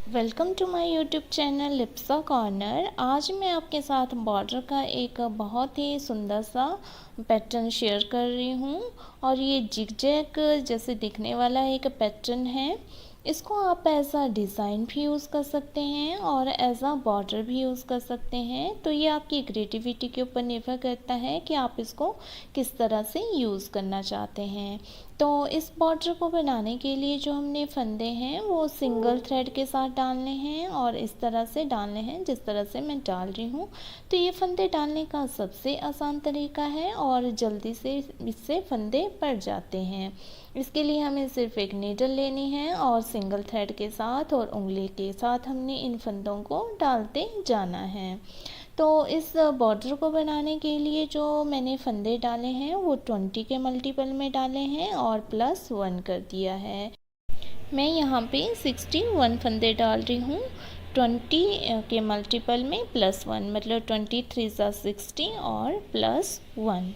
Welcome to my YouTube channel Lipsa corner. आज मैं आपके साथ बॉर्डर का एक बहुत ही सुंदर सा पैटर्न शेयर कर रही हूँ और ये जिगजैग जैसे दिखने वाला एक पैटर्न है। इसको आप एज आ डिज़ाइन भी यूज़ कर सकते हैं और एज आ बॉर्डर भी यूज़ कर सकते हैं। तो ये आपकी क्रिएटिविटी के ऊपर निर्भर करता है कि आप इसको किस तरह से यूज़ करना चाहते हैं। तो इस बॉर्डर को बनाने के लिए जो हमने फंदे हैं वो सिंगल थ्रेड के साथ डालने हैं और इस तरह से डालने हैं जिस तरह से मैं डाल रही हूँ। तो ये फंदे डालने का सबसे आसान तरीका है और जल्दी से इससे फंदे पड़ जाते हैं। इसके लिए हमें सिर्फ एक नीडल लेनी है और सिंगल थ्रेड के साथ और उंगली के साथ हमने इन फंदों को डालते जाना है। तो इस बॉर्डर को बनाने के लिए जो मैंने फंदे डाले हैं वो 20 के मल्टीपल में डाले हैं और +1 कर दिया है। मैं यहाँ पे 61 फंदे डाल रही हूँ। 20 के मल्टीपल में +1 मतलब 23 सा 60 और +1।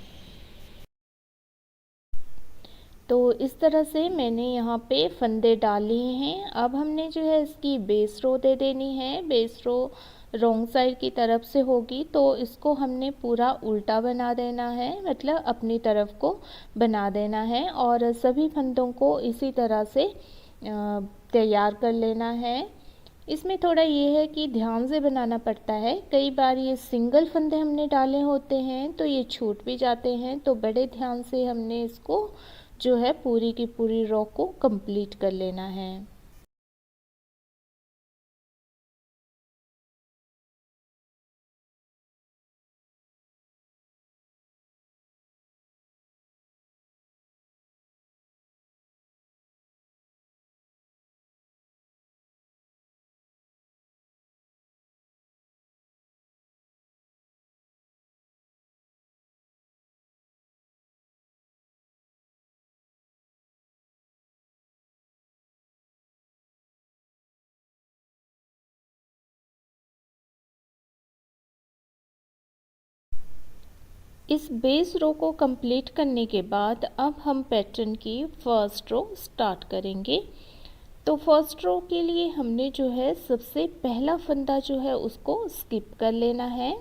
तो इस तरह से मैंने यहाँ पे फंदे डाल लिए हैं। अब हमने जो है इसकी बेस रो दे देनी है। बेस रो रॉन्ग साइड की तरफ से होगी तो इसको हमने पूरा उल्टा बना देना है, मतलब अपनी तरफ को बना देना है और सभी फंदों को इसी तरह से तैयार कर लेना है। इसमें थोड़ा ये है कि ध्यान से बनाना पड़ता है। कई बार ये सिंगल फंदे हमने डाले होते हैं तो ये छूट भी जाते हैं, तो बड़े ध्यान से हमने इसको जो है पूरी की पूरी रो को कंप्लीट कर लेना है। इस बेस रो को कंप्लीट करने के बाद अब हम पैटर्न की फर्स्ट रो स्टार्ट करेंगे। तो फर्स्ट रो के लिए हमने जो है सबसे पहला फंदा जो है उसको स्किप कर लेना है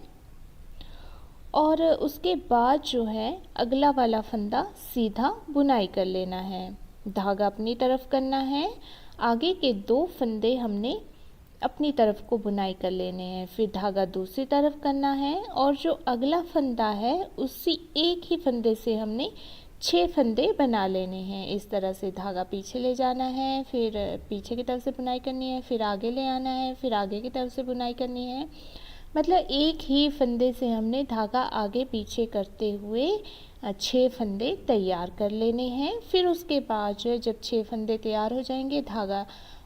और उसके बाद जो है अगला वाला फंदा सीधा बुनाई कर लेना है। धागा अपनी तरफ करना है। आगे के 2 फंदे हमने अपनी तरफ को बुनाई कर लेने हैं, फिर धागा दूसरी तरफ करना है और जो अगला फंदा है उसी एक ही फंदे से हमने 6 फंदे बना लेने हैं। इस तरह से धागा पीछे ले जाना है, फिर पीछे की तरफ से बुनाई करनी है, फिर आगे ले आना है, फिर आगे की तरफ से बुनाई करनी है। मतलब एक ही फंदे से हमने धागा आगे पीछे करते हुए 6 फंदे तैयार कर लेने हैं। फिर उसके बाद जो है जब 6 फंदे तैयार हो जाएंगे धागा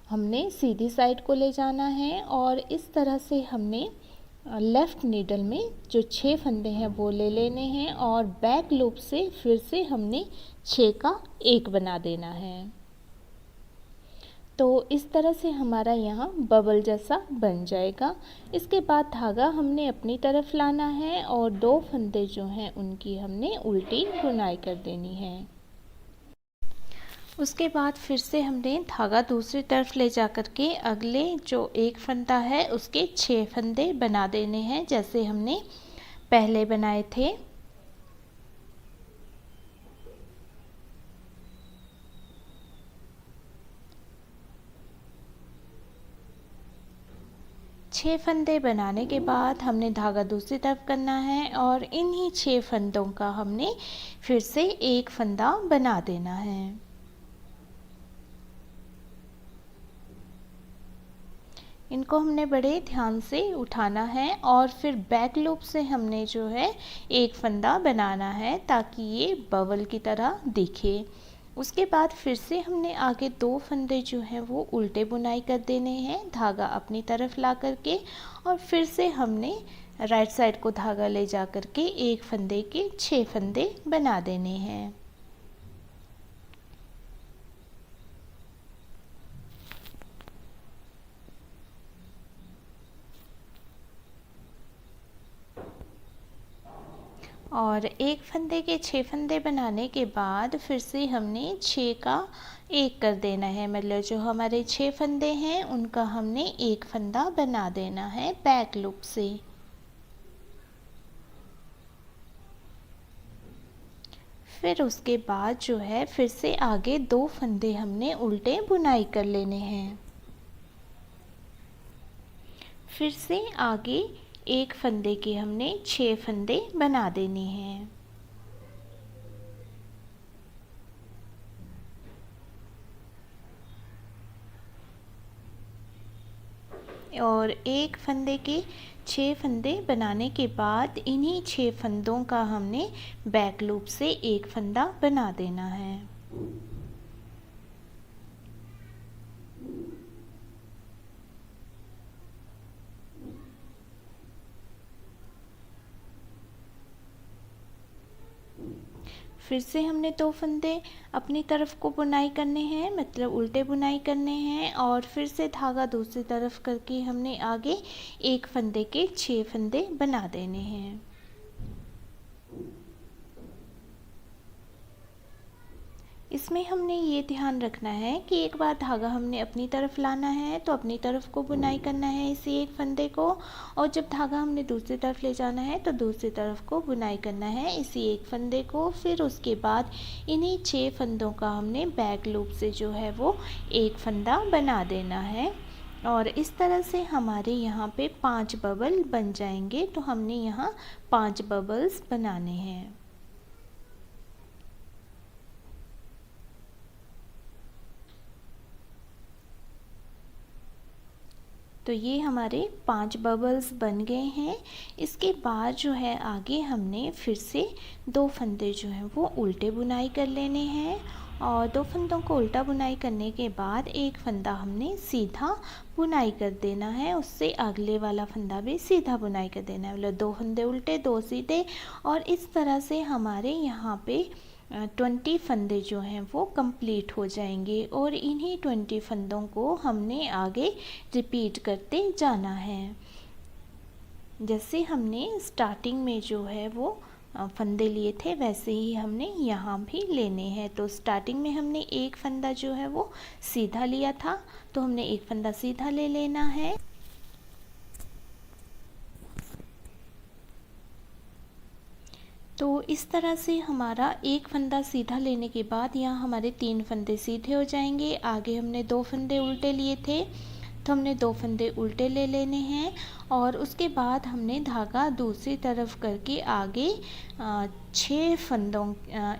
हमने सीधी साइड को ले जाना है और इस तरह से हमने लेफ़्ट नीडल में जो 6 फंदे हैं वो ले लेने हैं और बैक लूप से फिर से हमने 6 का 1 बना देना है। तो इस तरह से हमारा यहाँ बबल जैसा बन जाएगा। इसके बाद धागा हमने अपनी तरफ लाना है और 2 फंदे जो हैं उनकी हमने उल्टी बुनाई कर देनी है। उसके बाद फिर से हमने धागा दूसरी तरफ ले जा कर के अगले जो 1 फंदा है उसके 6 फंदे बना देने हैं जैसे हमने पहले बनाए थे। छः फंदे बनाने के बाद हमने धागा दूसरी तरफ करना है और इन्हीं 6 फंदों का हमने फिर से 1 फंदा बना देना है। इनको हमने बड़े ध्यान से उठाना है और फिर बैक लूप से हमने जो है 1 फंदा बनाना है ताकि ये बबल की तरह दिखे। उसके बाद फिर से हमने आगे 2 फंदे जो हैं वो उल्टे बुनाई कर देने हैं धागा अपनी तरफ ला करके और फिर से हमने राइट साइड को धागा ले जा कर के 1 फंदे के 6 फंदे बना देने हैं। और एक फंदे के 6 फंदे बनाने के बाद फिर से हमने 6 का 1 कर देना है, मतलब जो हमारे 6 फंदे हैं उनका हमने एक फंदा बना देना है बैक लूप से। फिर उसके बाद जो है फिर से आगे 2 फंदे हमने उल्टे बुनाई कर लेने हैं। फिर से आगे एक फंदे के हमने 6 फंदे बना देने हैं। और एक फंदे के 6 फंदे बनाने के बाद इन्हीं 6 फंदों का हमने बैक लूप से एक फंदा बना देना है। फिर से हमने 2 फंदे अपनी तरफ को बुनाई करने हैं, मतलब उल्टे बुनाई करने हैं, और फिर से धागा दूसरी तरफ करके हमने आगे एक फंदे के 6 फंदे बना देने हैं। इसमें हमने ये ध्यान रखना है कि एक बार धागा हमने अपनी तरफ लाना है तो अपनी तरफ को बुनाई करना है इसी एक फंदे को, और जब धागा हमने दूसरी तरफ ले जाना है तो दूसरी तरफ को बुनाई करना है इसी एक फंदे को। फिर उसके बाद इन्हीं 6 फंदों का हमने बैक लूप से जो है वो एक फंदा बना देना है। और इस तरह से हमारे यहाँ पे 5 बबल बन जाएंगे। तो हमने यहाँ 5 बबल्स बनाने हैं। तो ये हमारे 5 बबल्स बन गए हैं। इसके बाद जो है आगे हमने फिर से 2 फंदे जो हैं वो उल्टे बुनाई कर लेने हैं, और 2 फंदों को उल्टा बुनाई करने के बाद एक फंदा हमने सीधा बुनाई कर देना है, उससे अगले वाला फंदा भी सीधा बुनाई कर देना है, मतलब 2 फंदे उल्टे 2 सीधे। और इस तरह से हमारे यहाँ पे 20 फंदे जो हैं वो कंप्लीट हो जाएंगे, और इन्हीं 20 फंदों को हमने आगे रिपीट करते जाना है। जैसे हमने स्टार्टिंग में जो है वो फंदे लिए थे वैसे ही हमने यहाँ भी लेने हैं। तो स्टार्टिंग में हमने एक फंदा जो है वो सीधा लिया था, तो हमने एक फंदा सीधा ले लेना है। तो इस तरह से हमारा एक फंदा सीधा लेने के बाद यहाँ हमारे 3 फंदे सीधे हो जाएंगे। आगे हमने 2 फंदे उल्टे लिए थे, तो हमने 2 फंदे उल्टे ले लेने हैं, और उसके बाद हमने धागा दूसरी तरफ करके आगे 6 फंदों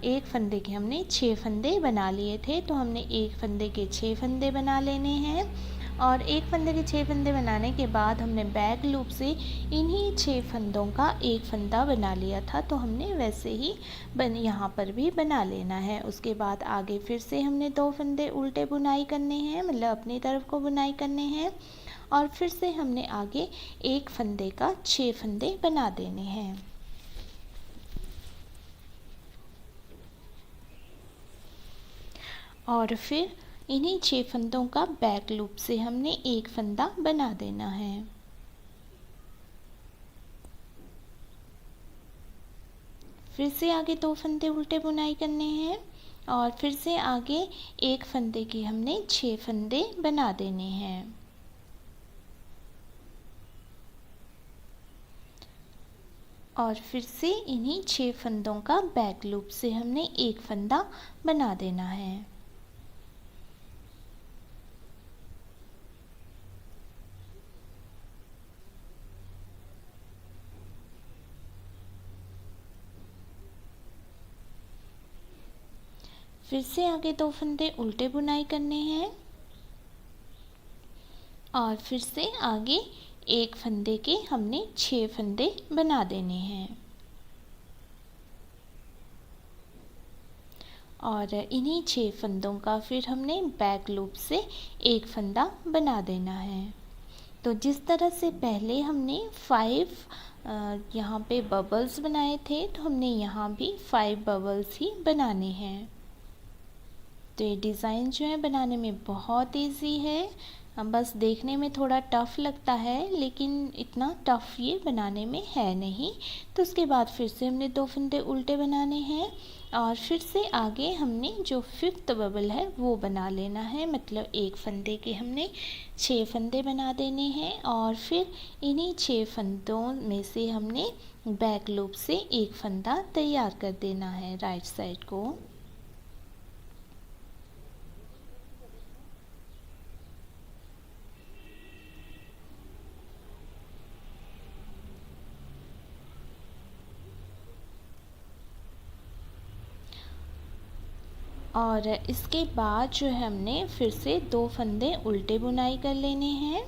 एक फंदे के हमने 6 फंदे बना लिए थे, तो हमने एक फंदे के 6 फंदे बना लेने हैं। और एक फंदे के 6 फंदे बनाने के बाद हमने बैक लूप से इन्हीं 6 फंदों का एक फंदा बना लिया था, तो हमने वैसे ही यहाँ पर भी बना लेना है। उसके बाद आगे फिर से हमने 2 फंदे उल्टे बुनाई करने हैं, मतलब अपनी तरफ को बुनाई करने हैं, और फिर से हमने आगे एक फंदे का 6 फंदे बना देने हैं। और फिर इन्हीं 6 फंदों का बैक लूप से हमने एक फंदा बना देना है। फिर से आगे 2 फंदे उल्टे बुनाई करने हैं, और फिर से आगे एक फंदे के हमने 6 फंदे बना देने हैं। और फिर से इन्हीं 6 फंदों का बैक लूप से हमने एक फंदा बना देना है। फिर से आगे 2 फंदे उल्टे बुनाई करने हैं, और फिर से आगे एक फंदे के हमने 6 फंदे बना देने हैं। और इन्हीं 6 फंदों का फिर हमने बैक लूप से एक फंदा बना देना है। तो जिस तरह से पहले हमने 5 यहाँ पे बबल्स बनाए थे, तो हमने यहाँ भी 5 बबल्स ही बनाने हैं। तो ये डिज़ाइन जो है बनाने में बहुत इजी है, बस देखने में थोड़ा टफ़ लगता है, लेकिन इतना टफ़ ये बनाने में है नहीं। तो उसके बाद फिर से हमने 2 फंदे उल्टे बनाने हैं और फिर से आगे हमने जो 5th बबल है वो बना लेना है। मतलब एक फंदे के हमने 6 फंदे बना देने हैं और फिर इन्हीं 6 फंदों में से हमने बैक लूप से एक फंदा तैयार कर देना है राइट साइड को। और इसके बाद जो है हमने फिर से 2 फंदे उल्टे बुनाई कर लेने हैं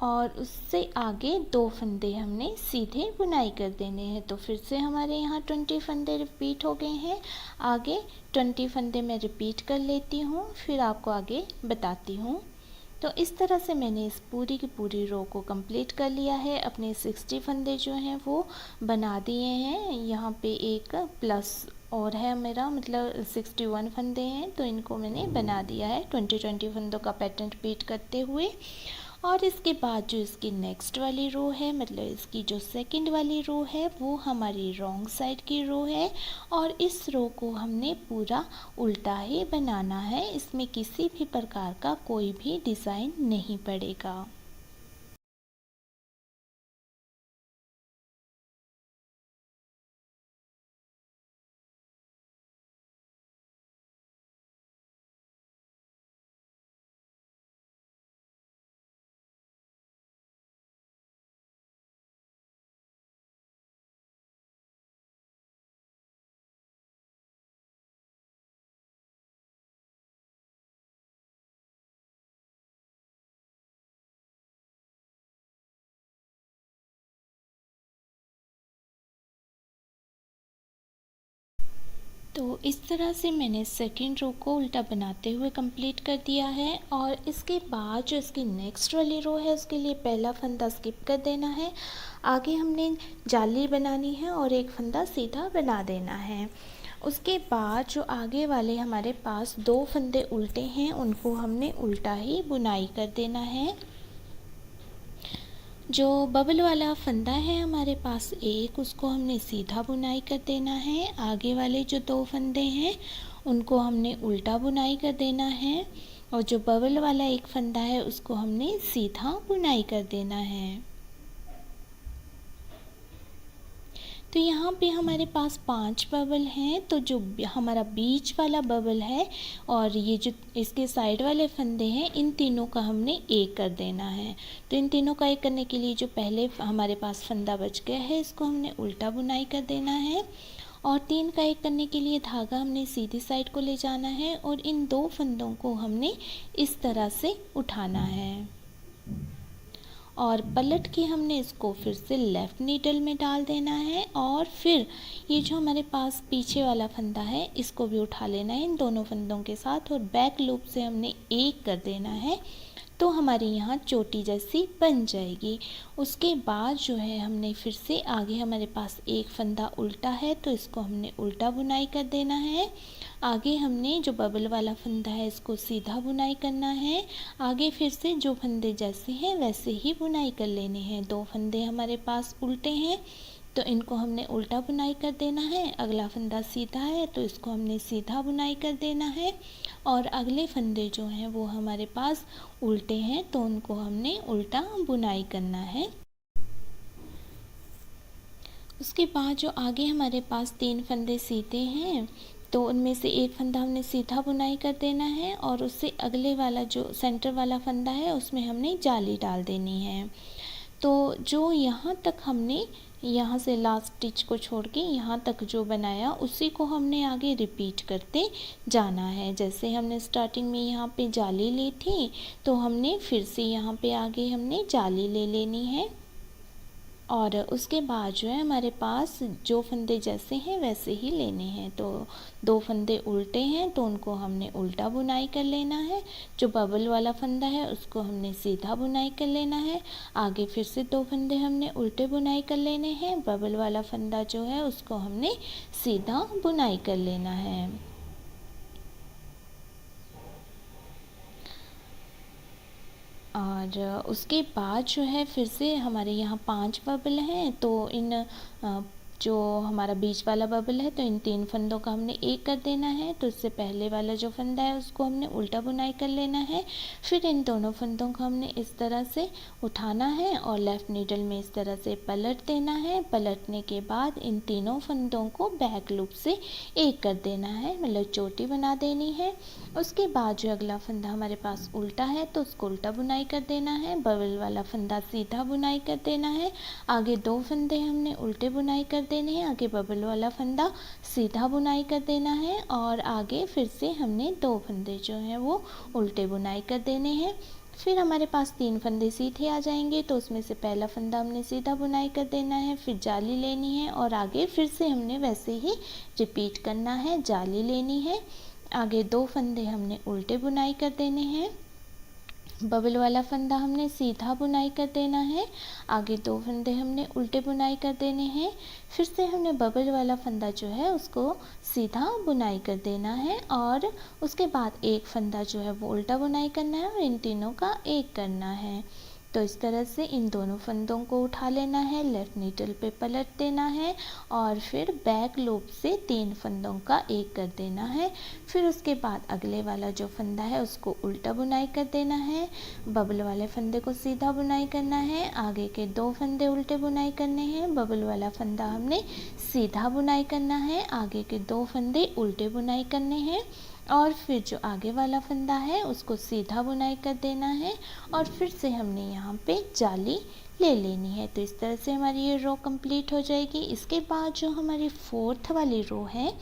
और उससे आगे 2 फंदे हमने सीधे बुनाई कर देने हैं। तो फिर से हमारे यहाँ 20 फंदे रिपीट हो गए हैं। आगे 20 फंदे मैं रिपीट कर लेती हूँ, फिर आपको आगे बताती हूँ। तो इस तरह से मैंने इस पूरी की पूरी रो को कंप्लीट कर लिया है। अपने 60 फंदे जो हैं वो बना दिए हैं। यहाँ पे एक प्लस और है मेरा, मतलब 61 फंदे हैं, तो इनको मैंने बना दिया है 20 फंदों का पैटर्न रिपीट करते हुए। और इसके बाद जो इसकी नेक्स्ट वाली रो है, मतलब इसकी जो सेकंड वाली रो है, वो हमारी रॉन्ग साइड की रो है और इस रो को हमने पूरा उल्टा ही बनाना है। इसमें किसी भी प्रकार का कोई भी डिज़ाइन नहीं पड़ेगा। तो इस तरह से मैंने सेकेंड रो को उल्टा बनाते हुए कंप्लीट कर दिया है। और इसके बाद जो इसकी नेक्स्ट वाली रो है उसके लिए पहला फंदा स्किप कर देना है। आगे हमने जाली बनानी है और एक फंदा सीधा बना देना है। उसके बाद जो आगे वाले हमारे पास 2 फंदे उल्टे हैं उनको हमने उल्टा ही बुनाई कर देना है। जो बबल वाला फंदा है हमारे पास एक, उसको हमने सीधा बुनाई कर देना है। आगे वाले जो 2 फंदे हैं उनको हमने उल्टा बुनाई कर देना है और जो बबल वाला एक फंदा है उसको हमने सीधा बुनाई कर देना है। तो यहाँ पे हमारे पास 5 बबल हैं। तो जो हमारा बीच वाला बबल है और ये जो इसके साइड वाले फंदे हैं, इन तीनों का हमने एक कर देना है। तो इन तीनों का एक करने के लिए जो पहले हमारे पास फंदा बच गया है इसको हमने उल्टा बुनाई कर देना है और 3 का एक करने के लिए धागा हमने सीधी साइड को ले जाना है और इन 2 फंदों को हमने इस तरह से उठाना है और पलट के हमने इसको फिर से लेफ़्ट नीडल में डाल देना है और फिर ये जो हमारे पास पीछे वाला फंदा है इसको भी उठा लेना है इन दोनों फंदों के साथ और बैक लूप से हमने एक कर देना है। तो हमारी यहाँ चोटी जैसी बन जाएगी। उसके बाद जो है हमने फिर से आगे हमारे पास एक फंदा उल्टा है तो इसको हमने उल्टा बुनाई कर देना है। आगे हमने जो बबल वाला फंदा है इसको सीधा बुनाई करना है। आगे फिर से जो फंदे जैसे हैं वैसे ही बुनाई कर लेने हैं। 2 फंदे हमारे पास उल्टे हैं तो इनको हमने उल्टा बुनाई कर देना है। अगला फंदा सीधा है तो इसको हमने सीधा बुनाई कर देना है और अगले फंदे जो हैं वो हमारे पास उल्टे हैं तो उनको हमने उल्टा बुनाई करना है। उसके बाद जो आगे हमारे पास 3 फंदे सीधे हैं तो उनमें से एक फंदा हमने सीधा बुनाई कर देना है और उससे अगले वाला जो सेंटर वाला फंदा है उसमें हमने जाली डाल देनी है। तो जो यहाँ तक हमने यहाँ से लास्ट स्टिच को छोड़ के यहाँ तक जो बनाया उसी को हमने आगे रिपीट करते जाना है। जैसे हमने स्टार्टिंग में यहाँ पे जाली ली थी तो हमने फिर से यहाँ पे आगे हमने जाली ले लेनी है और उसके बाद जो है हमारे पास जो फंदे जैसे हैं वैसे ही लेने हैं। तो 2 फंदे उल्टे हैं तो उनको हमने उल्टा बुनाई कर लेना है। जो बबल वाला फंदा है उसको हमने सीधा बुनाई कर लेना है। आगे फिर से 2 फंदे हमने उल्टे बुनाई कर लेने हैं। बबल वाला फंदा जो है उसको हमने सीधा बुनाई कर लेना है। और उसके बाद जो है फिर से हमारे यहाँ 5 बबल हैं, तो इन जो हमारा बीच वाला बबल है तो इन 3 फंदों का हमने एक कर देना है। तो इससे पहले वाला जो फंदा है उसको हमने उल्टा बुनाई कर लेना है। फिर इन दोनों फंदों को हमने इस तरह से उठाना है और लेफ़्ट नीडल में इस तरह से पलट देना है। पलटने के बाद इन तीनों फंदों को बैक लूप से एक कर देना है, मतलब चोटी बना देनी है। उसके बाद जो अगला फंदा हमारे पास उल्टा है तो उसको उल्टा बुनाई कर देना है। बबल वाला फंदा सीधा बुनाई कर देना है। आगे 2 फंदे हमने उल्टे बुनाई कर देने हैं। आगे बबल वाला फंदा सीधा बुनाई कर देना है और आगे फिर से हमने 2 फंदे जो हैं वो उल्टे बुनाई कर देने हैं। फिर हमारे पास 3 फंदे सीधे आ जाएंगे, तो उसमें से पहला फंदा हमने सीधा बुनाई कर देना है, फिर जाली लेनी है और आगे फिर से हमने वैसे ही रिपीट करना है, जाली लेनी है। आगे 2 फंदे हमने उल्टे बुनाई कर देने हैं। बबल वाला फंदा हमने सीधा बुनाई कर देना है। आगे 2 फंदे हमने उल्टे बुनाई कर देने हैं। फिर से हमने बबल वाला फंदा जो है उसको सीधा बुनाई कर देना है और उसके बाद एक फंदा जो है वो उल्टा बुनाई करना है और इन तीनों का एक करना है। तो इस तरह से इन दोनों फंदों को उठा लेना है, लेफ़्ट नीडल पे पलट देना है और फिर बैक लूप से 3 फंदों का एक कर देना है। फिर उसके बाद अगले वाला जो फंदा है उसको उल्टा बुनाई कर देना है। बबल वाले फंदे को सीधा बुनाई करना है। आगे के 2 फंदे उल्टे बुनाई करने हैं। बबल वाला फंदा हमने सीधा बुनाई करना है। आगे के 2 फंदे उल्टे बुनाई करने हैं और फिर जो आगे वाला फंदा है उसको सीधा बुनाई कर देना है और फिर से हमने यहाँ पे जाली ले लेनी है। तो इस तरह से हमारी ये रो कंप्लीट हो जाएगी। इसके बाद जो हमारी 4th वाली रो है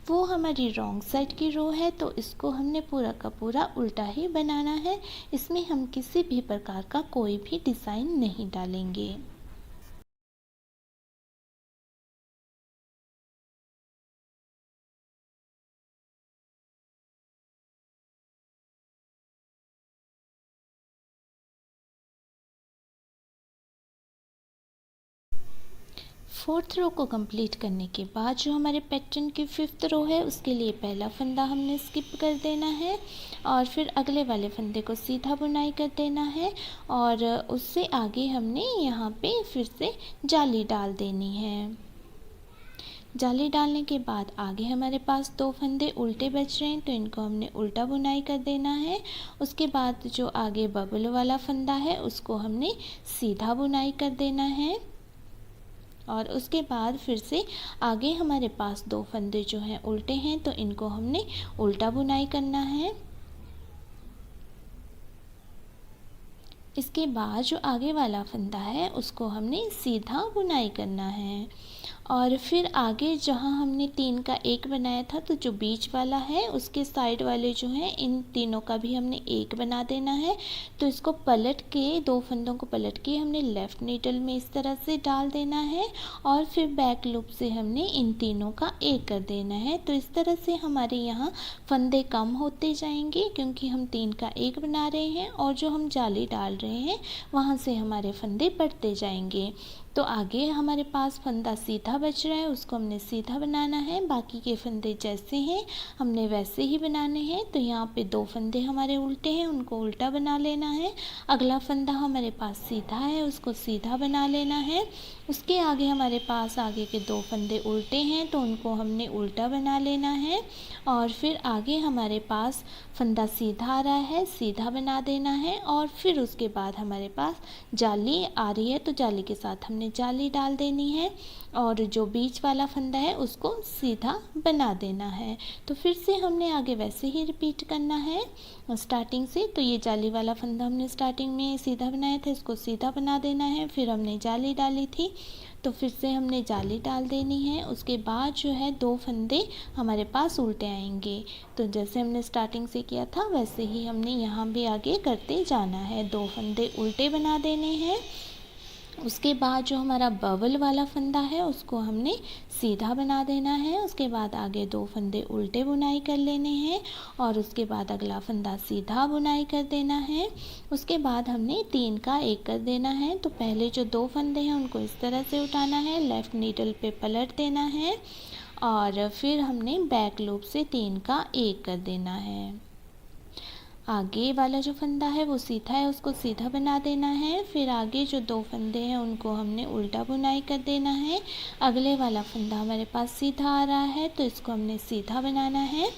वो हमारी रॉन्ग साइड की रो है, तो इसको हमने पूरा का पूरा उल्टा ही बनाना है। इसमें हम किसी भी प्रकार का कोई भी डिज़ाइन नहीं डालेंगे। फोर्थ रो को कंप्लीट करने के बाद जो हमारे पैटर्न की 5th रो है उसके लिए पहला फंदा हमने स्किप कर देना है और फिर अगले वाले फंदे को सीधा बुनाई कर देना है और उससे आगे हमने यहाँ पे फिर से जाली डाल देनी है। जाली डालने के बाद आगे हमारे पास 2 फंदे उल्टे बच रहे हैं, तो इनको हमने उल्टा बुनाई कर देना है। उसके बाद जो आगे बबल वाला फंदा है उसको हमने सीधा बुनाई कर देना है और उसके बाद फिर से आगे हमारे पास 2 फंदे जो हैं उल्टे हैं, तो इनको हमने उल्टा बुनाई करना है। इसके बाद जो आगे वाला फंदा है उसको हमने सीधा बुनाई करना है और फिर आगे जहाँ हमने 3 का 1 बनाया था तो जो बीच वाला है उसके साइड वाले जो हैं इन तीनों का भी हमने 1 बना देना है। तो इसको पलट के 2 फंदों को पलट के हमने लेफ़्ट नीडल में इस तरह से डाल देना है और फिर बैक लूप से हमने इन तीनों का 1 कर देना है। तो इस तरह से हमारे यहाँ फंदे कम होते जाएंगे क्योंकि हम 3 का 1 बना रहे हैं और जो हम जाली डाल रहे हैं वहाँ से हमारे फंदे बढ़ते जाएंगे। तो आगे हमारे पास फंदा सीधा बच रहा है, उसको हमने सीधा बनाना है। बाकी के फंदे जैसे हैं हमने वैसे ही बनाने हैं। तो यहाँ पे 2 फंदे हमारे उल्टे हैं, उनको उल्टा बना लेना है। अगला फंदा हमारे पास सीधा है, उसको सीधा बना लेना है। उसके आगे हमारे पास आगे के 2 फंदे उल्टे हैं, तो उनको हमने उल्टा बना लेना है और फिर आगे हमारे पास फंदा सीधा आ रहा है, सीधा बना देना है और फिर उसके बाद हमारे पास जाली आ रही है तो जाली के साथ हमने जाली डाल देनी है और जो बीच वाला फंदा है उसको सीधा बना देना है। तो फिर से हमने आगे वैसे ही रिपीट करना है स्टार्टिंग से। तो ये जाली वाला फंदा हमने स्टार्टिंग में सीधा बनाया था, इसको सीधा बना देना है। फिर हमने जाली डाली थी तो फिर से हमने जाली डाल देनी है। उसके बाद जो है 2 फंदे हमारे पास उल्टे आएंगे। तो जैसे हमने स्टार्टिंग से किया था वैसे ही हमने यहाँ भी आगे करते जाना है। 2 फंदे उल्टे बना देने हैं। उसके बाद जो हमारा बबल वाला फंदा है उसको हमने सीधा बना देना है। उसके बाद आगे 2 फंदे उल्टे बुनाई कर लेने हैं और उसके बाद अगला फंदा सीधा बुनाई कर देना है। उसके बाद हमने 3 का 1 कर देना है। तो पहले जो 2 फंदे हैं उनको इस तरह से उठाना है, लेफ़्ट नीडल पे पलट देना है और फिर हमने बैक लूप से 3 का 1 कर देना है। आगे वाला जो फंदा है वो सीधा है, उसको सीधा बना देना है। फिर आगे जो 2 फंदे हैं उनको हमने उल्टा बुनाई कर देना है। अगले वाला फंदा हमारे पास सीधा आ रहा है तो इसको हमने सीधा बनाना है।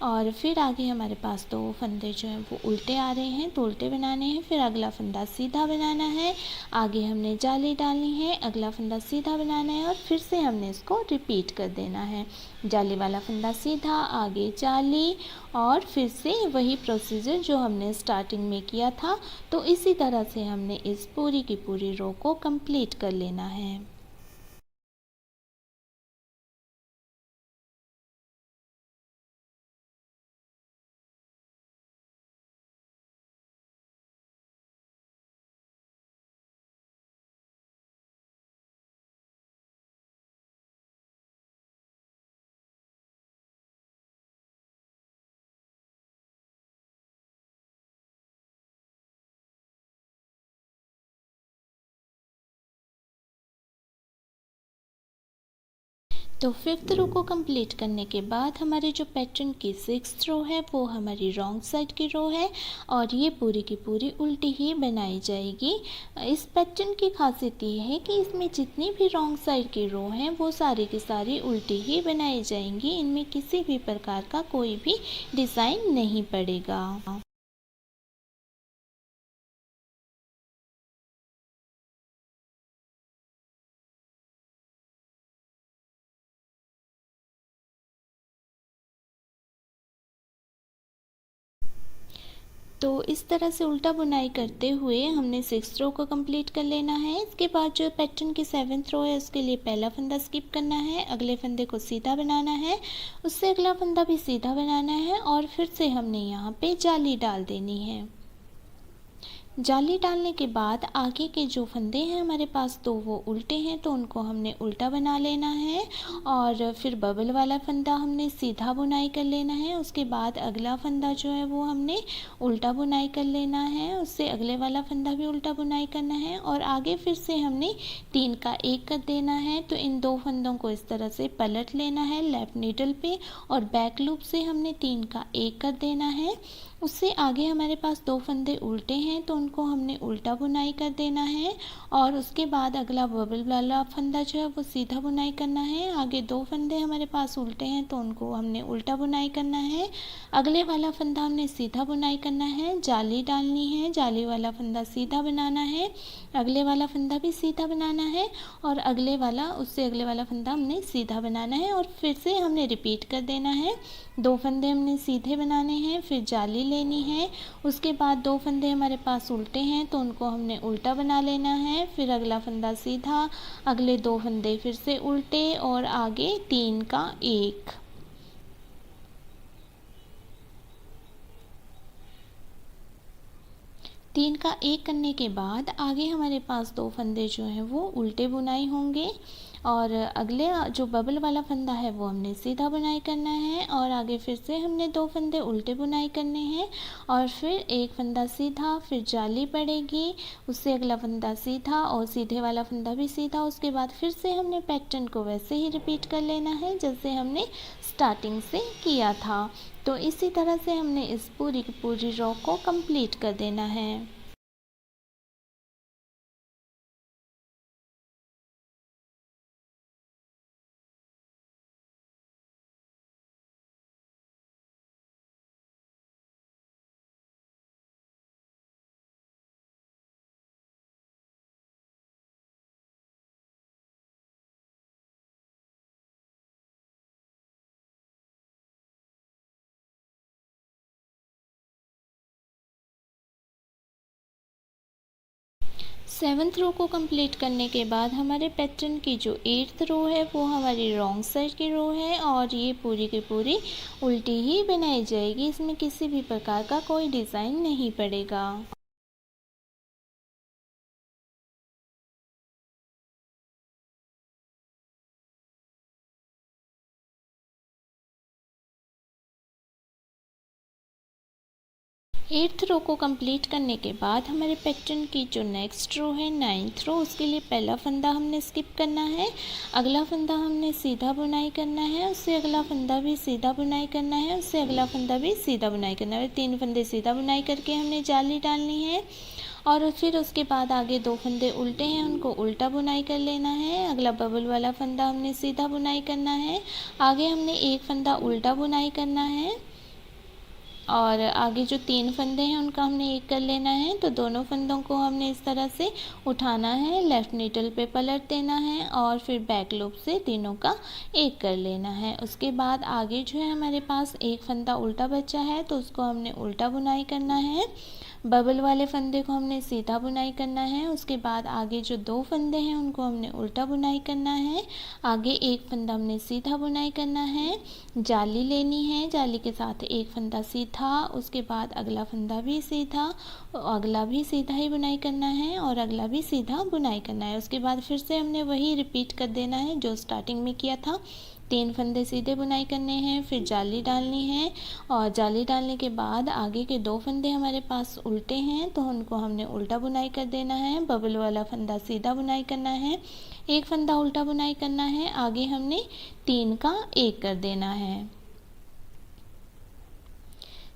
और फिर आगे हमारे पास 2 फंदे जो हैं वो उल्टे आ रहे हैं तो उल्टे बनाने हैं। फिर अगला फंदा सीधा बनाना है, आगे हमने जाली डालनी है, अगला फंदा सीधा बनाना है और फिर से हमने इसको रिपीट कर देना है। जाली वाला फंदा सीधा, आगे जाली और फिर से वही प्रोसीजर जो हमने स्टार्टिंग में किया था। तो इसी तरह से हमने इस पूरी की पूरी रो को कंप्लीट कर लेना है। तो फिफ्थ रो को कंप्लीट करने के बाद हमारे जो पैटर्न की सिक्स्थ रो है वो हमारी रॉन्ग साइड की रो है और ये पूरी की पूरी उल्टी ही बनाई जाएगी। इस पैटर्न की खासियत ये है कि इसमें जितनी भी रॉन्ग साइड की रो हैं वो सारी की सारी उल्टी ही बनाई जाएंगी। इनमें किसी भी प्रकार का कोई भी डिज़ाइन नहीं पड़ेगा। तो इस तरह से उल्टा बुनाई करते हुए हमने सिक्स रो को कंप्लीट कर लेना है। इसके बाद जो पैटर्न की सेवन्थ रो है उसके लिए पहला फंदा स्किप करना है, अगले फंदे को सीधा बनाना है, उससे अगला फंदा भी सीधा बनाना है और फिर से हमने यहाँ पे जाली डाल देनी है। जाली डालने के बाद आगे के जो फंदे हैं हमारे पास तो वो उल्टे हैं तो उनको हमने उल्टा बना लेना है और फिर बबल वाला फंदा हमने सीधा बुनाई कर लेना है। उसके बाद अगला फंदा जो है वो हमने उल्टा बुनाई कर लेना है, उससे अगले वाला फंदा भी उल्टा बुनाई करना है और आगे फिर से हमने 3 का 1 कर देना है। तो इन 2 फंदों को इस तरह से पलट लेना है लेफ्ट नीडल पे और बैक लूप से हमने 3 का 1 कर देना है। उससे आगे हमारे पास 2 फंदे उल्टे हैं तो उनको हमने उल्टा बुनाई कर देना है और उसके बाद अगला बबल वाला फंदा जो है वो सीधा बुनाई करना है। आगे 2 फंदे हमारे पास उल्टे हैं तो उनको हमने उल्टा बुनाई करना है। अगले वाला फंदा हमने सीधा बुनाई करना है, जाली डालनी है, जाली वाला फंदा सीधा बनाना है, अगले वाला फंदा भी सीधा बनाना है और अगले वाला उससे अगले वाला फंदा हमने सीधा बनाना है और फिर से हमने रिपीट कर देना है। 2 फंदे हमने सीधे बनाने हैं, फिर जाली लेनी है, उसके बाद 2 फंदे हमारे पास उल्टे हैं तो उनको हमने उल्टा बना लेना है, फिर अगला फंदा सीधा, अगले 2 फंदे फिर से उल्टे और आगे 3 का 1। 3 का 1 करने के बाद आगे हमारे पास 2 फंदे जो हैं वो उल्टे बुनाई होंगे और अगले जो बबल वाला फंदा है वो हमने सीधा बुनाई करना है और आगे फिर से हमने 2 फंदे उल्टे बुनाई करने हैं और फिर एक फंदा सीधा, फिर जाली पड़ेगी, उससे अगला फंदा सीधा और सीधे वाला फंदा भी सीधा। उसके बाद फिर से हमने पैटर्न को वैसे ही रिपीट कर लेना है जैसे हमने स्टार्टिंग से किया था। तो इसी तरह से हमने इस पूरी की पूरी रो को कंप्लीट कर देना है। 7th रो को कंप्लीट करने के बाद हमारे पैटर्न की जो 8th रो है वो हमारी रॉन्ग साइड की रो है और ये पूरी की पूरी उल्टी ही बनाई जाएगी। इसमें किसी भी प्रकार का कोई डिज़ाइन नहीं पड़ेगा। 8th रो को कंप्लीट करने के बाद हमारे पैटर्न की जो नेक्स्ट रो है 9th रो, उसके लिए पहला फंदा हमने स्किप करना है, अगला फंदा हमने सीधा बुनाई करना है, उससे अगला फंदा भी सीधा बुनाई करना है, उससे अगला फंदा भी सीधा बुनाई करना है। 3 फंदे सीधा बुनाई करके हमने जाली डालनी है और फिर उसके बाद आगे 2 फंदे उल्टे हैं, उनको उल्टा बुनाई कर लेना है। अगला बबल वाला फंदा हमने सीधा बुनाई करना है, आगे हमने एक फंदा उल्टा बुनाई करना है और आगे जो 3 फंदे हैं उनका हमने एक कर लेना है। तो दोनों फंदों को हमने इस तरह से उठाना है, लेफ़्ट नीडल पे पलट देना है और फिर बैक लूप से तीनों का एक कर लेना है। उसके बाद आगे जो है हमारे पास एक फंदा उल्टा बचा है तो उसको हमने उल्टा बुनाई करना है। बबल वाले फंदे को हमने सीधा बुनाई करना है। उसके बाद आगे जो 2 फंदे हैं उनको हमने उल्टा बुनाई करना है, आगे एक फंदा हमने सीधा बुनाई करना है। जाली लेनी है, जाली के साथ एक फंदा सीधा, उसके बाद अगला फंदा भी सीधा, अगला भी सीधा ही बुनाई करना है और अगला भी सीधा बुनाई करना है। उसके बाद फिर से हमने वही रिपीट कर देना है जो स्टार्टिंग में किया था। 3 फंदे सीधे बुनाई करने हैं, फिर जाली डालनी है और जाली डालने के बाद आगे के 2 फंदे हमारे पास उल्टे हैं तो उनको हमने उल्टा बुनाई कर देना है। बबल वाला फंदा सीधा बुनाई करना है, एक फंदा उल्टा बुनाई करना है, आगे हमने 3 का एक कर देना है।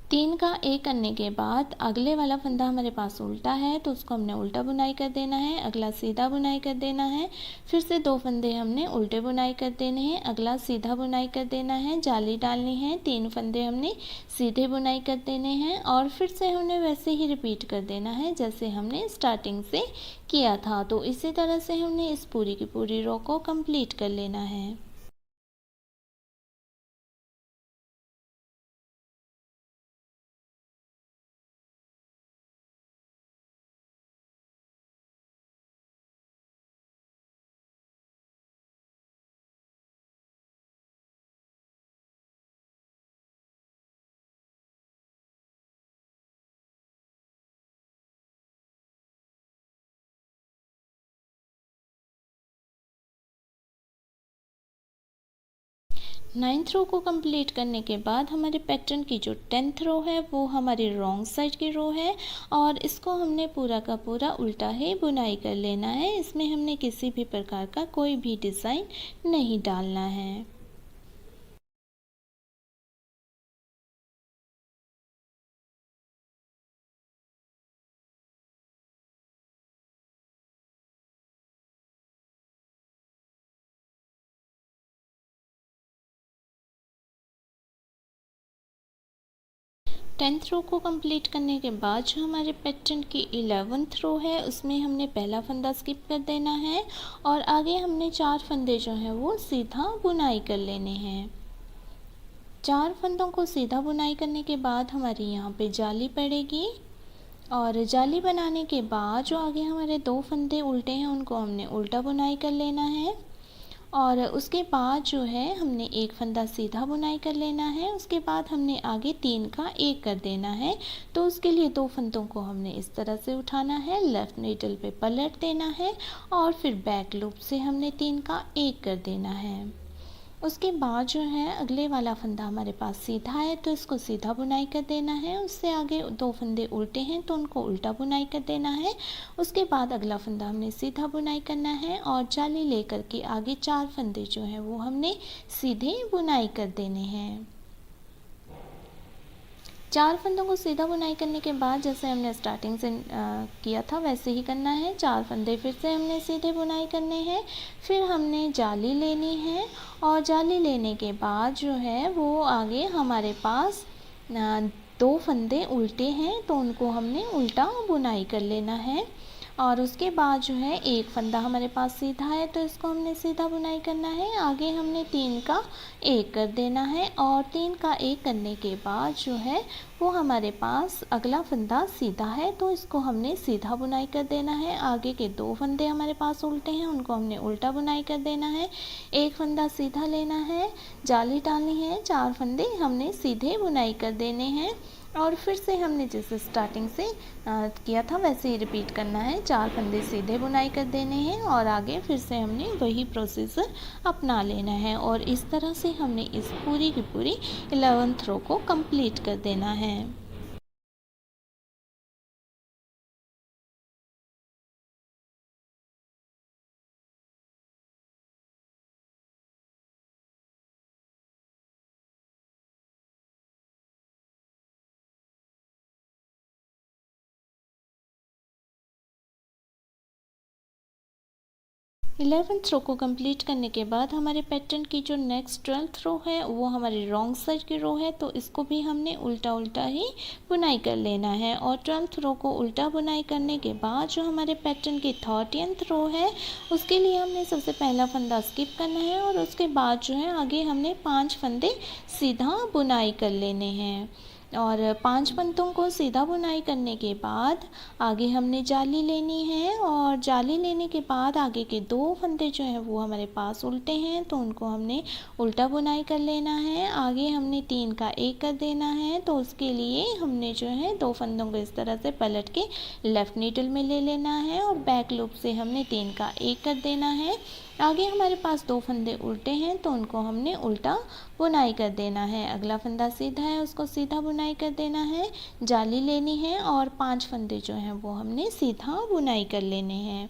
3 का एक करने के बाद अगले वाला फंदा हमारे पास उल्टा है तो उसको हमने उल्टा बुनाई कर देना है, अगला सीधा बुनाई कर देना है, फिर से 2 फंदे हमने उल्टे बुनाई कर देने हैं, अगला सीधा बुनाई कर देना है, जाली डालनी है, 3 फंदे हमने सीधे बुनाई कर देने हैं और फिर से हमने वैसे ही रिपीट कर देना है जैसे हमने स्टार्टिंग से किया था। तो इसी तरह से हमने इस पूरी की पूरी रो को कंप्लीट कर लेना है। 9th रो को कंप्लीट करने के बाद हमारे पैटर्न की जो 10th रो है वो हमारी रॉन्ग साइड की रो है और इसको हमने पूरा का पूरा उल्टा ही बुनाई कर लेना है। इसमें हमने किसी भी प्रकार का कोई भी डिज़ाइन नहीं डालना है। टेंथ रो को कंप्लीट करने के बाद जो हमारे पैटर्न की 11th रो है उसमें हमने पहला फंदा स्किप कर देना है और आगे हमने 4 फंदे जो हैं वो सीधा बुनाई कर लेने हैं। 4 फंदों को सीधा बुनाई करने के बाद हमारी यहाँ पे जाली पड़ेगी और जाली बनाने के बाद जो आगे हमारे 2 फंदे उल्टे हैं उनको हमने उल्टा बुनाई कर लेना है और उसके बाद जो है हमने एक फंदा सीधा बुनाई कर लेना है। उसके बाद हमने आगे 3 का एक कर देना है। तो उसके लिए 2 फंदों को हमने इस तरह से उठाना है, लेफ़्ट नीडल पे पलट देना है और फिर बैक लूप से हमने 3 का एक कर देना है। उसके बाद जो है अगले वाला फंदा हमारे पास सीधा है तो इसको सीधा बुनाई कर देना है, उससे आगे 2 फंदे उल्टे हैं तो उनको उल्टा बुनाई कर देना है। उसके बाद अगला फंदा हमने सीधा बुनाई करना है और जाली लेकर के आगे 4 फंदे जो हैं वो हमने सीधे बुनाई कर देने हैं। 4 फंदों को सीधा बुनाई करने के बाद जैसे हमने स्टार्टिंग से किया था वैसे ही करना है। 4 फंदे फिर से हमने सीधे बुनाई करने हैं, फिर हमने जाली लेनी है और जाली लेने के बाद जो है वो आगे हमारे पास 2 फंदे उल्टे हैं तो उनको हमने उल्टा बुनाई कर लेना है और उसके बाद जो है एक फंदा हमारे पास सीधा है तो इसको हमने सीधा बुनाई करना है। आगे हमने 3 का एक कर देना है और 3 का एक करने के बाद जो है वो हमारे पास अगला फंदा सीधा है तो इसको हमने सीधा बुनाई कर देना है। आगे के 2 फंदे हमारे पास उल्टे हैं उनको हमने उल्टा बुनाई कर देना है। एक फंदा सीधा लेना है, जाली डालनी है, 4 फंदे हमने सीधे बुनाई कर देने हैं और फिर से हमने जैसे स्टार्टिंग से किया था वैसे ही रिपीट करना है। 4 फंदे सीधे बुनाई कर देने हैं और आगे फिर से हमने वही प्रोसीजर अपना लेना है और इस तरह से हमने इस पूरी की पूरी 11th रो को कंप्लीट कर देना है। 11th रो को कंप्लीट करने के बाद हमारे पैटर्न की जो नेक्स्ट 12th रो है वो हमारी रॉन्ग साइड की रो है, तो इसको भी हमने उल्टा उल्टा ही बुनाई कर लेना है। और 12th रो को उल्टा बुनाई करने के बाद जो हमारे पैटर्न की 13th रो है उसके लिए हमने सबसे पहला फंदा स्किप करना है और उसके बाद जो है आगे हमने 5 फंदे सीधा बुनाई कर लेने हैं। और 5 फंदों को सीधा बुनाई करने के बाद आगे हमने जाली लेनी है और जाली लेने के बाद आगे के 2 फंदे जो हैं वो हमारे पास उल्टे हैं, तो उनको हमने उल्टा बुनाई कर लेना है। आगे हमने 3 का 1 कर देना है, तो उसके लिए हमने जो है 2 फंदों को इस तरह से पलट के लेफ़्ट नीडल में ले लेना है और बैक लूप से हमने 3 का 1 कर देना है। आगे हमारे पास 2 फंदे उल्टे हैं, तो उनको हमने उल्टा बुनाई कर देना है। अगला फंदा सीधा है उसको सीधा बुनाई कर देना है, जाली लेनी है और 5 फंदे जो हैं वो हमने सीधा बुनाई कर लेने हैं।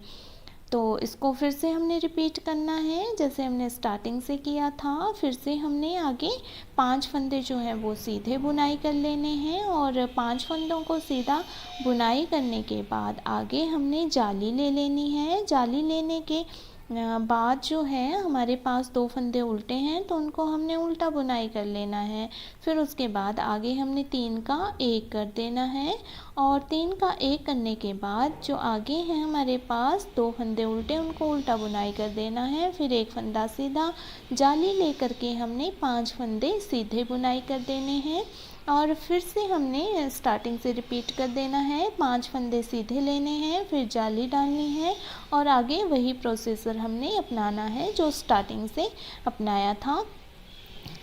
तो इसको फिर से हमने रिपीट करना है जैसे हमने स्टार्टिंग से किया था। फिर से हमने आगे 5 फंदे जो हैं वो सीधे बुनाई कर लेने हैं और 5 फंदों को सीधा बुनाई करने के बाद आगे हमने जाली ले लेनी है। जाली लेने के बाद जो है हमारे पास 2 फंदे उल्टे हैं, तो उनको हमने उल्टा बुनाई कर लेना है। फिर उसके बाद आगे हमने 3 का 1 कर देना है और 3 का 1 करने के बाद जो आगे हैं हमारे पास 2 फंदे उल्टे उनको उल्टा बुनाई कर देना है। फिर 1 फंदा सीधा, जाली लेकर के हमने 5 फंदे सीधे बुनाई कर देने हैं और फिर से हमने स्टार्टिंग से रिपीट कर देना है। 5 फंदे सीधे लेने हैं, फिर जाली डालनी है और आगे वही प्रोसीजर हमने अपनाना है जो स्टार्टिंग से अपनाया था।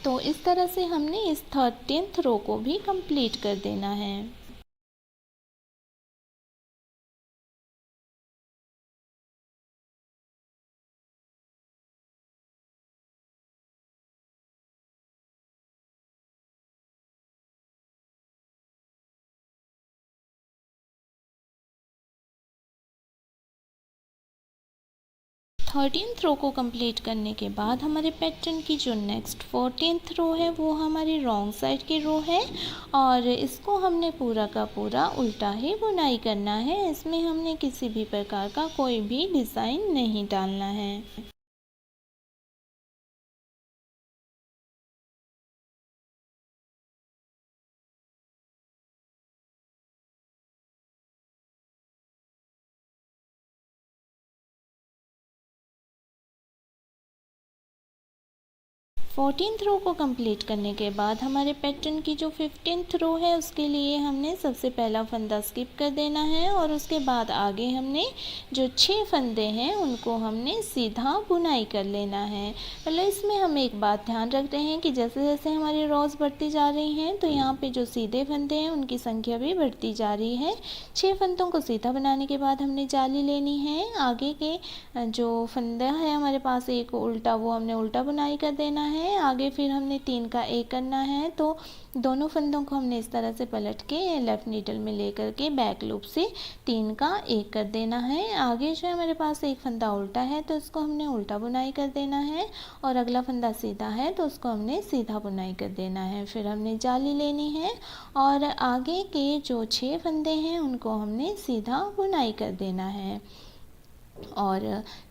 तो इस तरह से हमने इस 13th रो को भी कंप्लीट कर देना है। 13th रो को कंप्लीट करने के बाद हमारे पैटर्न की जो नेक्स्ट 14th रो है वो हमारी रॉन्ग साइड की रो है और इसको हमने पूरा का पूरा उल्टा ही बुनाई करना है। इसमें हमने किसी भी प्रकार का कोई भी डिज़ाइन नहीं डालना है। 14th रो को कंप्लीट करने के बाद हमारे पैटर्न की जो 15th रो है उसके लिए हमने सबसे पहला फंदा स्किप कर देना है और उसके बाद आगे हमने जो 6 फंदे हैं उनको हमने सीधा बुनाई कर लेना है। मतलब इसमें हम एक बात ध्यान रख रहे हैं कि जैसे जैसे हमारी रोज़ बढ़ती जा रही हैं तो यहाँ पे जो सीधे फंदे हैं उनकी संख्या भी बढ़ती जा रही है। 6 फंदों को सीधा बनाने के बाद हमने जाली लेनी है। आगे के जो फंदा है हमारे पास एक उल्टा, वो हमने उल्टा बुनाई कर देना है। आगे फिर हमने 3 का 1 करना है, तो दोनों फंदों को हमने इस तरह से पलट के लेफ़्ट नीडल में लेकर के बैक लूप से 3 का 1 कर देना है। आगे जो हमारे पास एक फंदा उल्टा है तो इसको हमने उल्टा बुनाई कर देना है और अगला फंदा सीधा है तो उसको हमने सीधा बुनाई कर देना है। फिर हमने जाली लेनी है और आगे के जो 6 फंदे हैं उनको हमने सीधा बुनाई कर देना है। और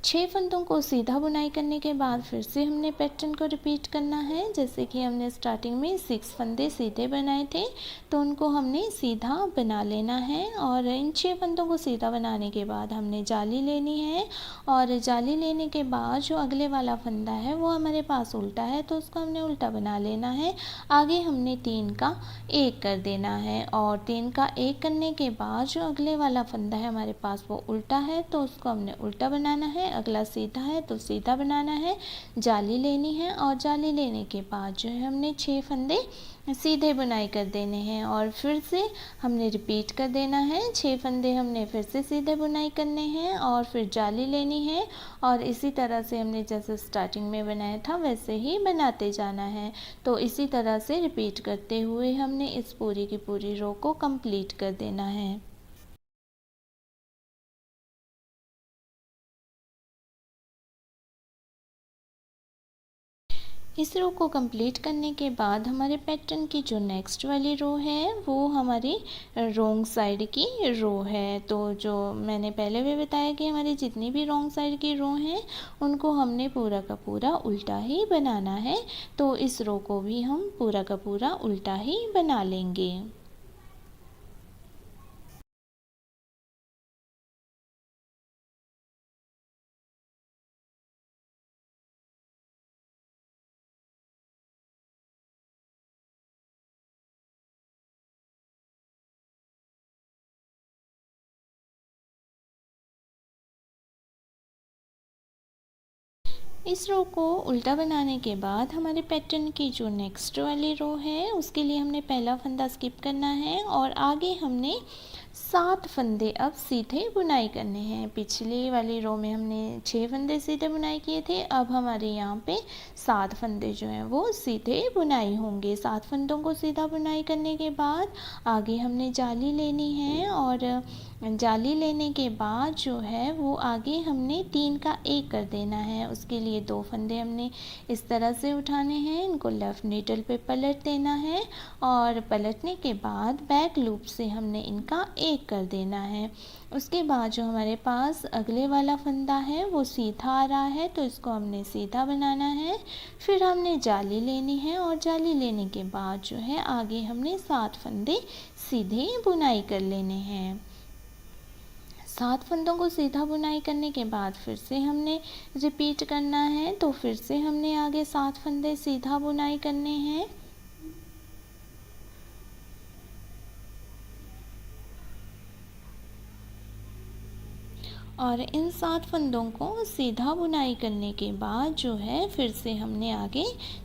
6 फंदों को सीधा बुनाई करने के बाद फिर से हमने पैटर्न को रिपीट करना है जैसे कि हमने स्टार्टिंग में 6 फंदे सीधे बनाए थे तो उनको हमने सीधा बना लेना है। और इन 6 फंदों को सीधा बनाने के बाद हमने जाली लेनी है और जाली लेने के बाद जो अगले वाला फंदा है वो हमारे पास उल्टा है तो उसको हमने उल्टा बना लेना है। आगे हमने 3 का 1 कर देना है और 3 का 1 करने के बाद जो अगले वाला फंदा है हमारे पास वो उल्टा है तो उसको हमने उल्टा बनाना है। अगला सीधा है तो सीधा बनाना है, जाली लेनी है और जाली लेने के बाद जो है हमने 6 फंदे सीधे बुनाई कर देने हैं और फिर से हमने रिपीट कर देना है। 6 फंदे हमने फिर से सीधे बुनाई करने हैं और फिर जाली लेनी है और इसी तरह से हमने जैसे स्टार्टिंग में बनाया था वैसे ही बनाते जाना है। तो इसी तरह से रिपीट करते हुए हमने इस पूरी की पूरी रो को कंप्लीट कर देना है। इस रो को कंप्लीट करने के बाद हमारे पैटर्न की जो नेक्स्ट वाली रो है वो हमारी रॉन्ग साइड की रो है। तो जो मैंने पहले भी बताया कि हमारी जितनी भी रॉन्ग साइड की रो हैं उनको हमने पूरा का पूरा उल्टा ही बनाना है। तो इस रो को भी हम पूरा का पूरा उल्टा ही बना लेंगे। इस रो को उल्टा बनाने के बाद हमारे पैटर्न की जो नेक्स्ट वाली रो है उसके लिए हमने पहला फंदा स्किप करना है और आगे हमने 7 फंदे अब सीधे बुनाई करने हैं। पिछली वाली रो में हमने 6 फंदे सीधे बुनाई किए थे, अब हमारे यहाँ पे 7 फंदे जो हैं वो सीधे बुनाई होंगे। 7 फंदों को सीधा बुनाई करने के बाद आगे हमने जाली लेनी है और जाली लेने के बाद जो है वो आगे हमने 3 का 1 कर देना है। उसके लिए 2 फंदे हमने इस तरह से उठाने हैं, इनको लेफ़्ट नीडल पे पलट देना है और पलटने के बाद बैक लूप से हमने इनका 1 कर देना है। उसके बाद जो हमारे पास अगले वाला फंदा है वो सीधा आ रहा है तो इसको हमने सीधा बनाना है। फिर हमने जाली लेनी है और जाली लेने के बाद जो है आगे हमने 7 फंदे सीधे बुनाई कर लेने हैं। 7 फंदों को सीधा बुनाई करने के बाद फिर से हमने रिपीट करना है, तो फिर से हमने आगे 7 फंदे सीधा बुनाई करने हैं। और इन 7 फंदों को सीधा बुनाई करने के बाद जो है फिर से हमने आगे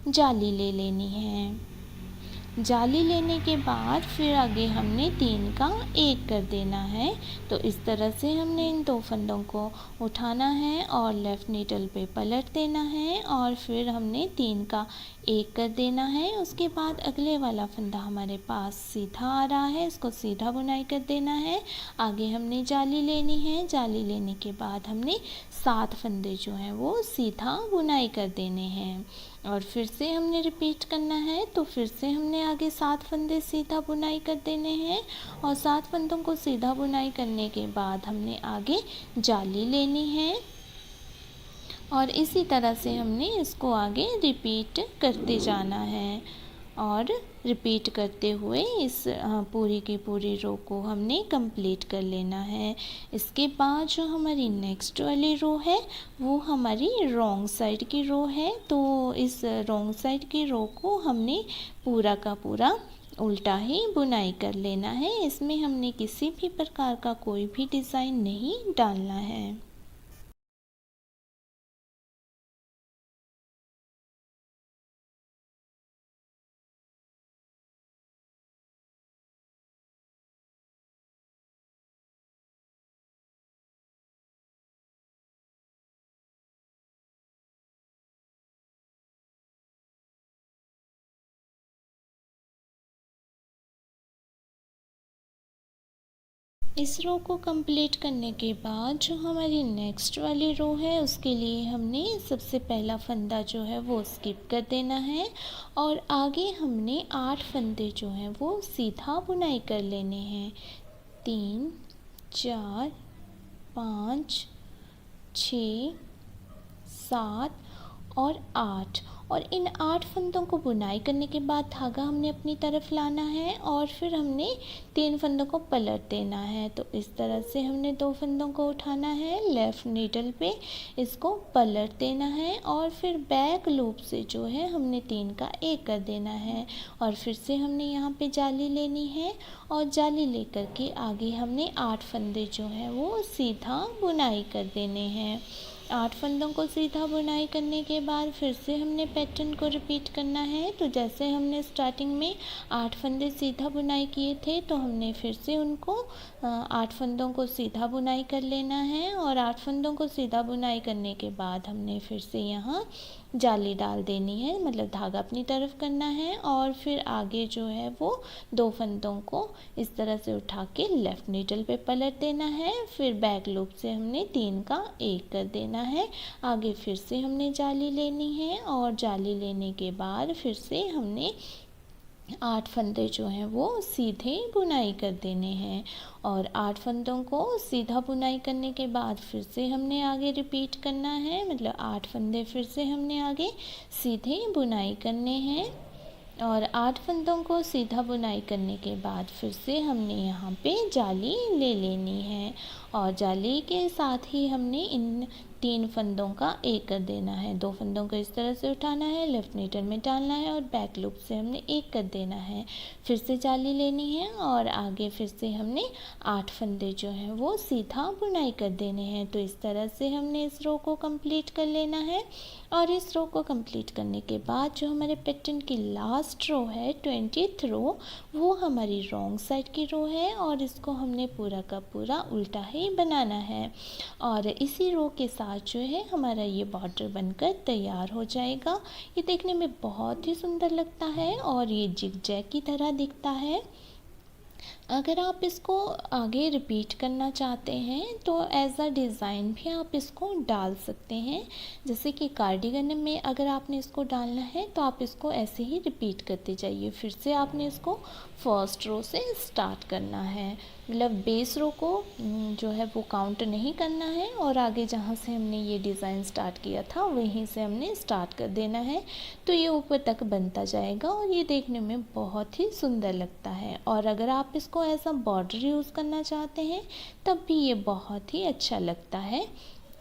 जाली ले लेनी है। जाली लेने के बाद फिर आगे हमने 3 का 1 कर देना है। तो इस तरह से हमने इन 2 फंदों को उठाना है और लेफ़्ट नीडल पे पलट देना है और फिर हमने 3 का 1 कर देना है। उसके बाद अगले वाला फंदा हमारे पास सीधा आ रहा है, इसको सीधा बुनाई कर देना है। आगे हमने जाली लेनी है, जाली लेने के बाद हमने 7 फंदे जो हैं वो सीधा बुनाई कर देने हैं और फिर से हमने रिपीट करना है। तो फिर से हमने आगे 7 फंदे सीधा बुनाई कर देने हैं और 7 फंदों को सीधा बुनाई करने के बाद हमने आगे जाली लेनी है और इसी तरह से हमने इसको आगे रिपीट करते जाना है और रिपीट करते हुए इस पूरी की पूरी रो को हमने कंप्लीट कर लेना है। इसके बाद जो हमारी नेक्स्ट वाली रो है वो हमारी रॉन्ग साइड की रो है। तो इस रॉन्ग साइड की रो को हमने पूरा का पूरा उल्टा ही बुनाई कर लेना है। इसमें हमने किसी भी प्रकार का कोई भी डिज़ाइन नहीं डालना है। इस रो को कंप्लीट करने के बाद जो हमारी नेक्स्ट वाली रो है उसके लिए हमने सबसे पहला फंदा जो है वो स्किप कर देना है और आगे हमने 8 फंदे जो हैं वो सीधा बुनाई कर लेने हैं। 3 4 5 6 7 और 8 और इन 8 फंदों को बुनाई करने के बाद धागा हमने अपनी तरफ लाना है और फिर हमने 3 फंदों को पलट देना है। तो इस तरह से हमने 2 फंदों को उठाना है, लेफ़्ट नीडल पे इसको पलट देना है और फिर बैक लूप से जो है हमने 3 का 1 कर देना है और फिर से हमने यहाँ पे जाली लेनी है और जाली लेकर के आगे हमने 8 फंदे जो हैं वो सीधा बुनाई कर देने हैं। 8 फंदों को सीधा बुनाई करने के बाद फिर से हमने पैटर्न को रिपीट करना है। तो जैसे हमने स्टार्टिंग में 8 फंदे सीधा बुनाई किए थे तो हमने फिर से उनको 8 फंदों को सीधा बुनाई कर लेना है और 8 फंदों को सीधा बुनाई करने के बाद हमने फिर से यहाँ जाली डाल देनी है, मतलब धागा अपनी तरफ करना है और फिर आगे जो है वो 2 फंदों को इस तरह से उठा के लेफ़्ट नीडल पे पलट देना है। फिर बैक लूप से हमने 3 का 1 कर देना है। आगे फिर से हमने जाली लेनी है और जाली लेने के बाद फिर से हमने 8 फंदे जो हैं वो सीधे बुनाई कर देने हैं और 8 फंदों को सीधा बुनाई करने के बाद फिर से हमने आगे रिपीट करना है, मतलब 8 फंदे फिर से हमने आगे सीधे बुनाई करने हैं और 8 फंदों को सीधा बुनाई करने के बाद फिर से हमने यहाँ पे जाली ले लेनी है और जाली के साथ ही हमने इन 3 फंदों का 1 कर देना है। 2 फंदों को इस तरह से उठाना है, लेफ़्ट नीडल में डालना है और बैक लूप से हमने 1 कर देना है। फिर से जाली लेनी है और आगे फिर से हमने 8 फंदे जो हैं वो सीधा बुनाई कर देने हैं। तो इस तरह से हमने इस रो को कंप्लीट कर लेना है और इस रो को कंप्लीट करने के बाद जो हमारे पैटर्न की लास्ट रो है 20th रो, वो हमारी रॉन्ग साइड की रो है और इसको हमने पूरा का पूरा उल्टा ही बनाना है और इसी रो के साथ जो है हमारा ये बॉर्डर बनकर तैयार हो जाएगा। ये देखने में बहुत ही सुंदर लगता है और ये जिगजैग की तरह दिखता है। अगर आप इसको आगे रिपीट करना चाहते हैं तो एज अ डिज़ाइन भी आप इसको डाल सकते हैं। जैसे कि कार्डिगन में अगर आपने इसको डालना है तो आप इसको ऐसे ही रिपीट करते जाइए। फिर से आपने इसको फर्स्ट रो से स्टार्ट करना है, मतलब बेस रो को जो है वो काउंट नहीं करना है और आगे जहाँ से हमने ये डिज़ाइन स्टार्ट किया था वहीं से हमने स्टार्ट कर देना है। तो ये ऊपर तक बनता जाएगा और ये देखने में बहुत ही सुंदर लगता है। और अगर आप इसको एज अ बॉर्डर यूज़ करना चाहते हैं तब भी ये बहुत ही अच्छा लगता है।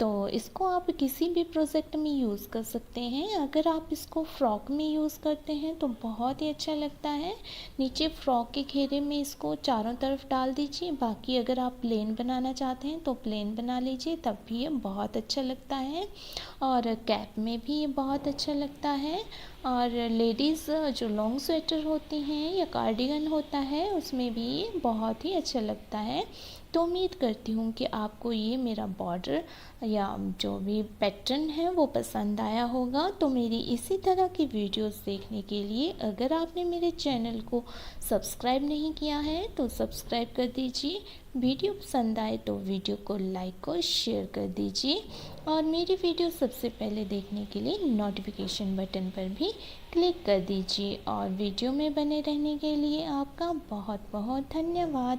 तो इसको आप किसी भी प्रोजेक्ट में यूज़ कर सकते हैं। अगर आप इसको फ्रॉक में यूज़ करते हैं तो बहुत ही अच्छा लगता है। नीचे फ्रॉक के घेरे में इसको चारों तरफ डाल दीजिए। बाकी अगर आप प्लेन बनाना चाहते हैं तो प्लेन बना लीजिए, तब भी ये बहुत अच्छा लगता है। और कैप में भी ये बहुत अच्छा लगता है। और लेडीज़ जो लॉन्ग स्वेटर होती हैं या कार्डिगन होता है उसमें भी ये बहुत ही अच्छा लगता है। तो उम्मीद करती हूँ कि आपको ये मेरा बॉर्डर या जो भी पैटर्न है वो पसंद आया होगा। तो मेरी इसी तरह की वीडियोस देखने के लिए अगर आपने मेरे चैनल को सब्सक्राइब नहीं किया है तो सब्सक्राइब कर दीजिए। वीडियो पसंद आए तो वीडियो को लाइक और शेयर कर दीजिए और मेरी वीडियो सबसे पहले देखने के लिए नोटिफिकेशन बटन पर भी क्लिक कर दीजिए। और वीडियो में बने रहने के लिए आपका बहुत बहुत धन्यवाद।